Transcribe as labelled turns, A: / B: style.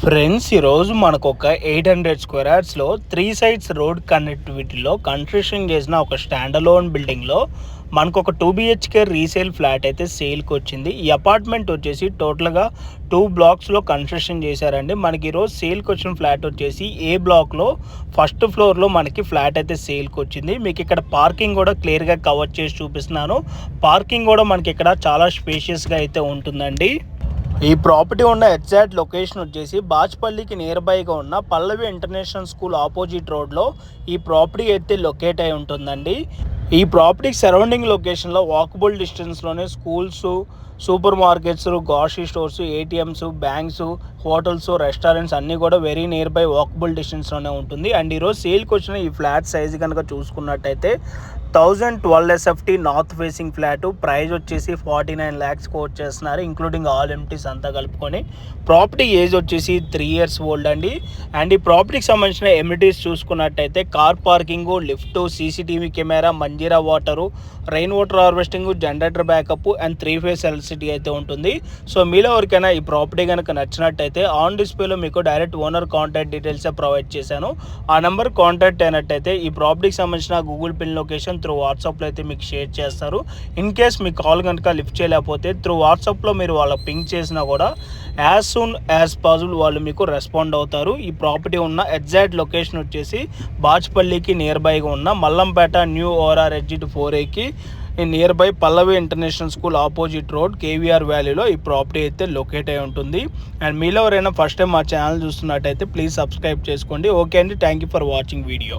A: Friends, ఈరోజు మనకు ఒక 800 స్క్వేర్ యార్డ్స్లో 3 సైడ్స్ రోడ్ కనెక్టివిటీలో కన్స్ట్రక్షన్ చేసిన ఒక స్టాండ్ అలోన్ బిల్డింగ్లో మనకు ఒక 2 BHK రీసేల్ ఫ్లాట్ అయితే సేల్కి వచ్చింది. ఈ అపార్ట్మెంట్ వచ్చేసి టోటల్గా 2 బ్లాక్స్లో కన్స్ట్రక్షన్ చేశారండి. మనకి ఈరోజు సేల్కి వచ్చిన ఫ్లాట్ వచ్చేసి ఏ బ్లాక్లో ఫస్ట్ ఫ్లోర్లో మనకి ఫ్లాట్ అయితే సేల్కి వచ్చింది. మీకు ఇక్కడ పార్కింగ్ కూడా క్లియర్గా కవర్ చేసి చూపిస్తున్నాను. పార్కింగ్ కూడా మనకి ఇక్కడ చాలా స్పేషియస్గా అయితే ఉంటుందండి. ఈ ప్రాపర్టీ ఉన్న ఎగ్జాక్ట్ లొకేషన్ వచ్చేసి బాచ్పల్లికి నియర్ బైగా ఉన్న పల్లవి ఇంటర్నేషనల్ స్కూల్ ఆపోజిట్ రోడ్లో ఈ ప్రాపర్టీ అయితే లొకేట్ అయి ఉంటుందండి. ఈ ప్రాపర్టీకి సరౌండింగ్ లొకేషన్లో వాకబుల్ డిస్టెన్స్లోనే schools, supermarkets, grocery stores, ATMs, banks, hotels, restaurants అన్నీ కూడా వెరీ నియర్ బై వాకబుల్ డిస్టెన్స్లోనే ఉంటుంది. అండ్ ఈరోజు సేల్కి వచ్చిన ఈ ఫ్లాట్ సైజ్ కనుక చూసుకున్నట్టయితే 1012 SFT north facing flat, price వచ్చేసి 49 lakhs కోట్ చేస్తున్నారు, ఇంక్లూడింగ్ ఆల్ ఎంటీస్ అంతా కలుపుకొని. ప్రాపర్టీ ఏజ్ వచ్చేసి 3 years ఓల్డ్ అండి. అండ్ ఈ ప్రాపర్టీకి సంబంధించిన ఎమ్యూనిటీస్ చూసుకున్నట్టయితే car parking, lift, CCTV camera, Manjira water, rain water harvesting, generator backup and 3 phase electricity అయితే ఉంటుంది. సో మీలో ఎవరికైనా ఈ ప్రాపర్టీ కనుక నచ్చినట్టయితే ఆన్ డిస్ప్లేలో మీకు direct owner contact details provide చేశాను. ఆ నెంబర్ కాంటాక్ట్ అయినట్టయితే ఈ ప్రాపర్టీకి సంబంధించిన గూగుల్ పిన్ లొకేషన్ త్రూ వాట్సాప్లో అయితే మీకు షేర్ చేస్తారు. ఇన్ కేస్ మీ కాల్ కనుక లిఫ్ట్ చేయలేకపోతే త్రూ వాట్సాప్లో మీరు వాళ్ళకి పింక్ చేసినా కూడా యాజ్ సూన్ యాజ్ పాసిబుల్ వాళ్ళు మీకు రెస్పాండ్ అవుతారు. ఈ ప్రాపర్టీ ఉన్న ఎగ్జాక్ట్ లొకేషన్ వచ్చేసి బాచ్పల్లికి నియర్ బైగా ఉన్న Mallampet new ORR exit 4A near by Pallavi international school opposite road KVR వ్యాలీలో ఈ ప్రాపర్టీ అయితే లొకేట్ అయి ఉంటుంది. అండ్ మీలో ఎవరైనా ఫస్ట్ టైం మా ఛానల్ చూస్తున్నట్టయితే ప్లీజ్ సబ్స్క్రైబ్ చేసుకోండి. ఓకే అండి, thank you for watching video.